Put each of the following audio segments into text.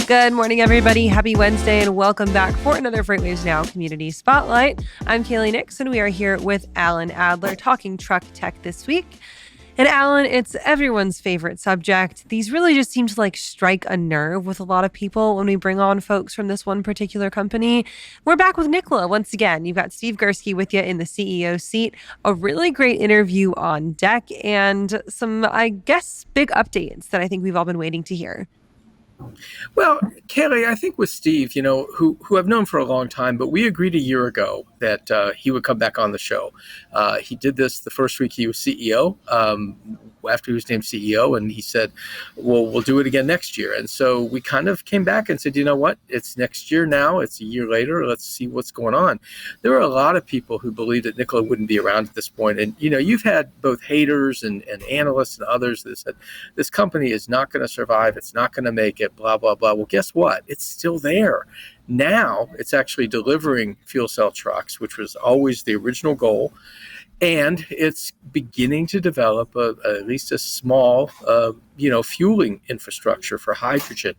Good morning, everybody. Happy Wednesday, and welcome back for another FreightWaves Now Community Spotlight. I'm Kaylee Nix, and we are here with Alan Adler talking truck tech this week. And Alan, it's everyone's favorite subject. These really just seem to strike a nerve with a lot of people when we bring on folks from this one particular company. We're back with Nikola once again. You've got Steve Gursky with you in the CEO seat. A really great interview on deck and some, I guess, big updates that I think we've all been waiting to hear. Well, Kelly, I think with Steve, who I've known for a long time, but we agreed a year ago that he would come back on the show. He did this the first week he was CEO, after he was named CEO, and he said, well, we'll do it again next year. And so we kind of came back and said, you know what, it's next year now, it's a year later, let's see what's going on. There are a lot of people who believe that Nikola wouldn't be around at this point. And, you've had both haters and analysts and others that said, this company is not going to survive, it's not going to make it, blah, blah, blah. Well, guess what? It's still there. Now it's actually delivering fuel cell trucks, which was always the original goal. And it's beginning to develop at least a small, fueling infrastructure for hydrogen.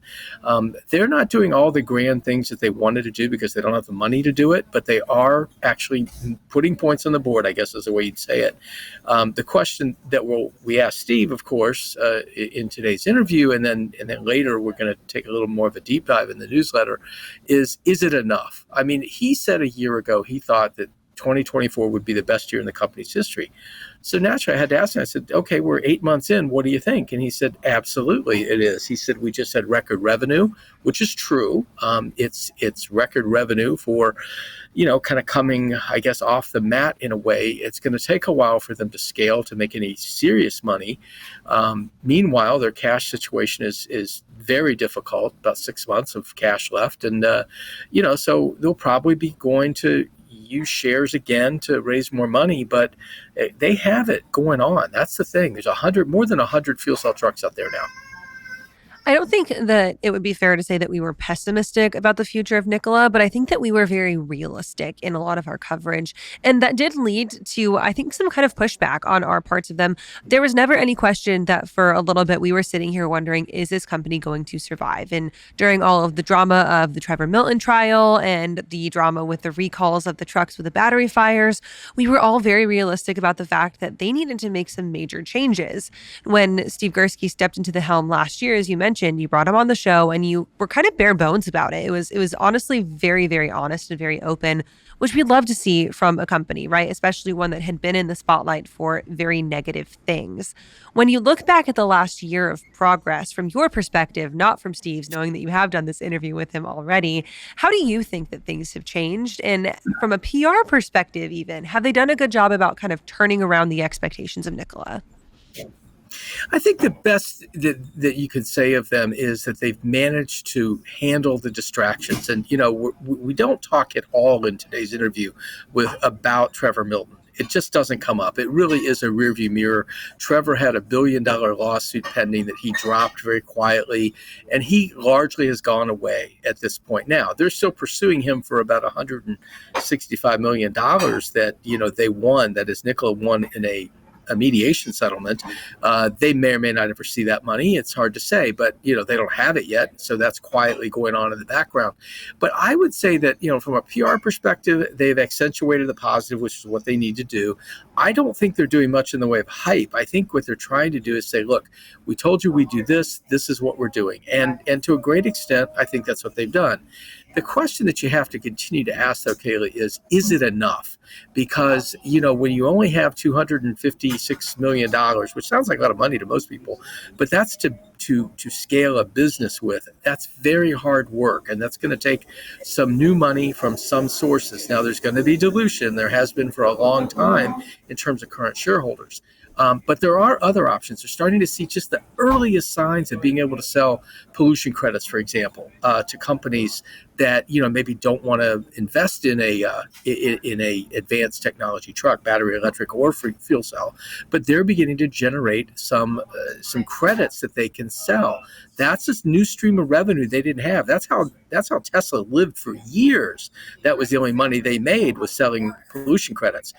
They're not doing all the grand things that they wanted to do because they don't have the money to do it, but they are actually putting points on the board, I guess is the way you'd say it. The question that we asked Steve, of course, in today's interview, and then later we're going to take a little more of a deep dive in the newsletter, is it enough? I mean, he said a year ago he thought that 2024 would be the best year in the company's history. So naturally, I had to ask him, I said, okay, we're 8 months in. What do you think? And he said, absolutely, it is. He said, we just had record revenue, which is true. It's record revenue for, kind of coming, I guess, off the mat in a way. It's going to take a while for them to scale to make any serious money. Meanwhile, their cash situation is very difficult, about 6 months of cash left. And, so they'll probably be going to use shares again to raise more money, but they have it going on. That's the thing. There's more than 100 fuel cell trucks out there now. I don't think that it would be fair to say that we were pessimistic about the future of Nikola, but I think that we were very realistic in a lot of our coverage. And that did lead to, I think, some kind of pushback on our parts of them. There was never any question that for a little bit we were sitting here wondering, is this company going to survive? And during all of the drama of the Trevor Milton trial and the drama with the recalls of the trucks with the battery fires, we were all very realistic about the fact that they needed to make some major changes. When Steve Gursky stepped into the helm last year, as you mentioned, you brought him on the show and you were kind of bare bones about it. It was honestly very, very honest and very open, which we'd love to see from a company, right? Especially one that had been in the spotlight for very negative things. When you look back at the last year of progress from your perspective, not from Steve's, knowing that you have done this interview with him already, how do you think that things have changed? And from a PR perspective even, have they done a good job about kind of turning around the expectations of Nikola? I think the best that you could say of them is that they've managed to handle the distractions. And, we don't talk at all in today's interview about Trevor Milton. It just doesn't come up. It really is a rearview mirror. Trevor had a $1 billion lawsuit pending that he dropped very quietly, and he largely has gone away at this point. Now, they're still pursuing him for about $165 million that, they won, that is Nikola won in a mediation settlement. They may or may not ever see that money. It's hard to say, but they don't have it yet. So that's quietly going on in the background. But I would say that, from a PR perspective, they've accentuated the positive, which is what they need to do. I don't think they're doing much in the way of hype. I think what they're trying to do is say, look, we told you we do this. This is what we're doing. And to a great extent, I think that's what they've done. The question that you have to continue to ask, though, Kayla, is it enough? Because, when you only have $256 million, which sounds like a lot of money to most people, but that's to scale a business with, that's very hard work. And that's going to take some new money from some sources. Now, there's going to be dilution. There has been for a long time in terms of current shareholders. But there are other options. They're starting to see just the earliest signs of being able to sell pollution credits, for example, to companies that maybe don't want to invest in a advanced technology truck, battery electric or fuel cell, but they're beginning to generate some credits that they can sell That's this new stream of revenue they didn't have. That's how Tesla lived for years. That was the only money they made, was selling pollution credits.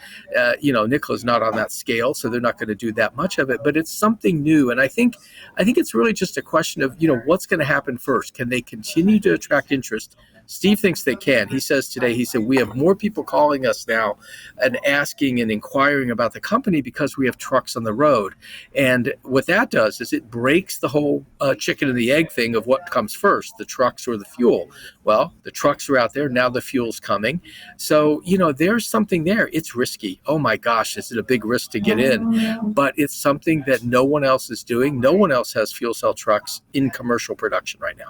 Nikola's not on that scale, so they're not going to do that much of it. But it's something new, and I think it's really just a question of what's going to happen first. Can they continue to attract interest? Steve thinks they can. He says today, we have more people calling us now and asking and inquiring about the company because we have trucks on the road. And what that does is it breaks the whole chicken and the egg thing of what comes first, the trucks or the fuel. Well, the trucks are out there. Now the fuel's coming. So, there's something there. It's risky. Oh my gosh, this is a big risk to get in. But it's something that no one else is doing. No one else has fuel cell trucks in commercial production right now.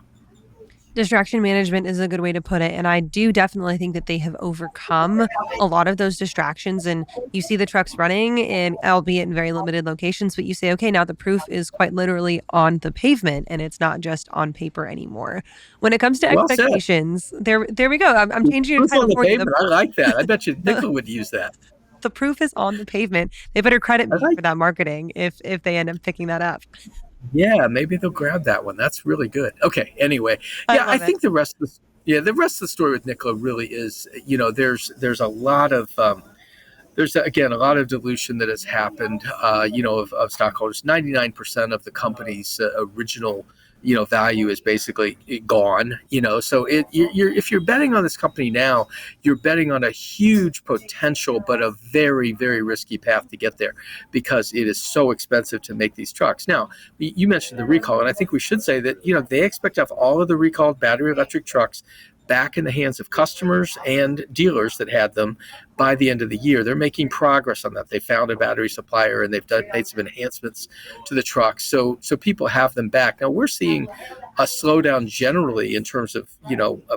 Distraction management is a good way to put it. And I do definitely think that they have overcome a lot of those distractions. And you see the trucks running, and albeit in very limited locations, but you say, okay, now the proof is quite literally on the pavement and it's not just on paper anymore. When it comes to Well said. expectations, there we go. I'm changing your Proof on title the for you. pavement. I like that. I bet you The, Nikola would use that. the proof is on the pavement. They better credit I me like for that marketing if they end up picking that up. Yeah, maybe they'll grab that one. That's really good. Okay. Anyway, I yeah, I love it. think the rest of the story with Nikola really is, there's a lot of there's again a lot of dilution that has happened, of stockholders. 99% of the company's original, value is basically gone. So if you're betting on this company now, you're betting on a huge potential, but a very, very risky path to get there because it is so expensive to make these trucks. Now, you mentioned the recall, and I think we should say that they expect to have all of the recalled battery electric trucks back in the hands of customers and dealers that had them by the end of the year. They're making progress on that. They found a battery supplier and they've made some enhancements to the trucks, so people have them back. Now we're seeing a slowdown generally in terms of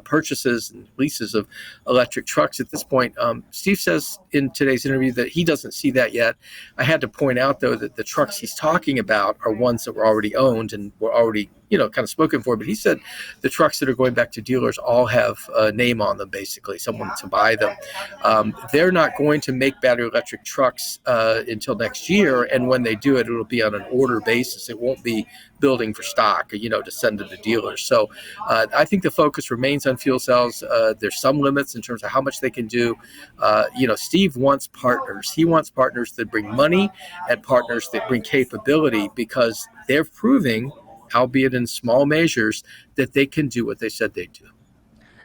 purchases and leases of electric trucks at this point. Steve says in today's interview that he doesn't see that yet. I had to point out though that the trucks he's talking about are ones that were already owned and were already kind of spoken for. But he said the trucks that are going back to dealers all have a name on them, basically, someone to buy them. They're not going to make battery electric trucks until next year. And when they do it, it'll be on an order basis. It won't be building for stock, to send to the dealers. So I think the focus remains on fuel cells. There's some limits in terms of how much they can do. Steve wants partners. He wants partners that bring money and partners that bring capability because they're proving, albeit in small measures, that they can do what they said they'd do.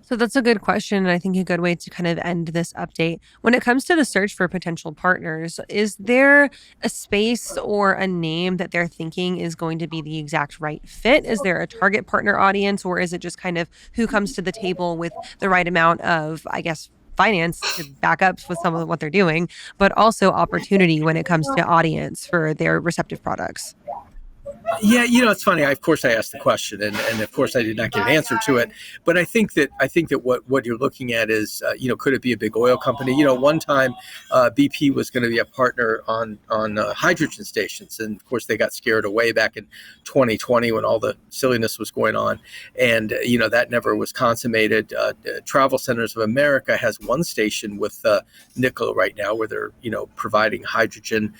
So that's a good question, and I think a good way to kind of end this update. When it comes to the search for potential partners, is there a space or a name that they're thinking is going to be the exact right fit? Is there a target partner audience, or is it just kind of who comes to the table with the right amount of, I guess, finance to back up with some of what they're doing, but also opportunity when it comes to audience for their receptive products? Yeah, it's funny. Of course, I asked the question, and of course, I did not get an answer to it. But I think that what you're looking at is, could it be a big oil company? One time, BP was going to be a partner on hydrogen stations, and of course, they got scared away back in 2020 when all the silliness was going on, and that never was consummated. Travel Centers of America has one station with Nikola right now, where they're providing hydrogen.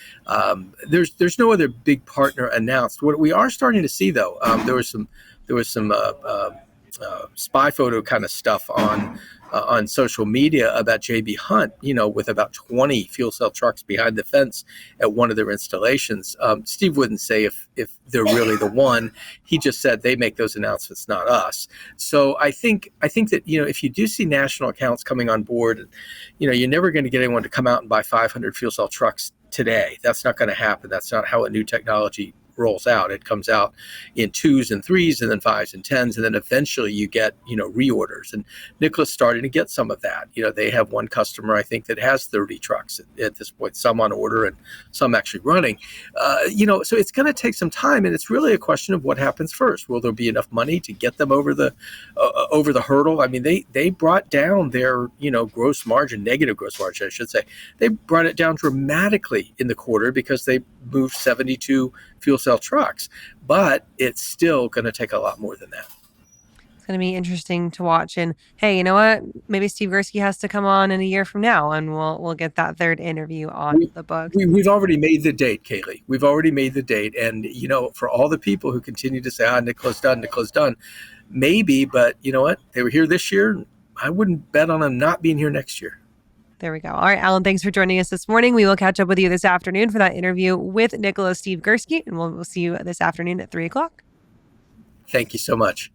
There's no other big partner announced. What we are starting to see, though, there was some spy photo kind of stuff on social media about JB Hunt, with about 20 fuel cell trucks behind the fence at one of their installations. Steve wouldn't say if they're really the one. He just said they make those announcements, not us. So I think that if you do see national accounts coming on board, you're never going to get anyone to come out and buy 500 fuel cell trucks today. That's not going to happen. That's not how a new technology rolls out. It comes out in 2s and 3s and then 5s and 10s, and then eventually you get reorders. And Nikola's starting to get some of that. They have one customer, I think, that has 30 trucks at this point, some on order and some actually running. So it's going to take some time, and it's really a question of what happens first. Will there be enough money to get them over the hurdle? I mean, they brought down their gross margin, negative gross margin, I should say. They brought it down dramatically in the quarter because they moved 72 fuel cell trucks, but it's still going to take a lot more than that. going to be interesting to watch. And hey, you know what? Maybe Steve Gursky has to come on in a year from now, and we'll get that third interview on We, the books. we've already made the date, Kaylee. We've already made the date. And, for all the people who continue to say, Nicola's done, maybe, but you know what? They were here this year. I wouldn't bet on them not being here next year. There we go. All right, Alan, thanks for joining us this morning. We will catch up with you this afternoon for that interview with Nikola Steve Gursky, and we'll see you this afternoon at 3 o'clock. Thank you so much.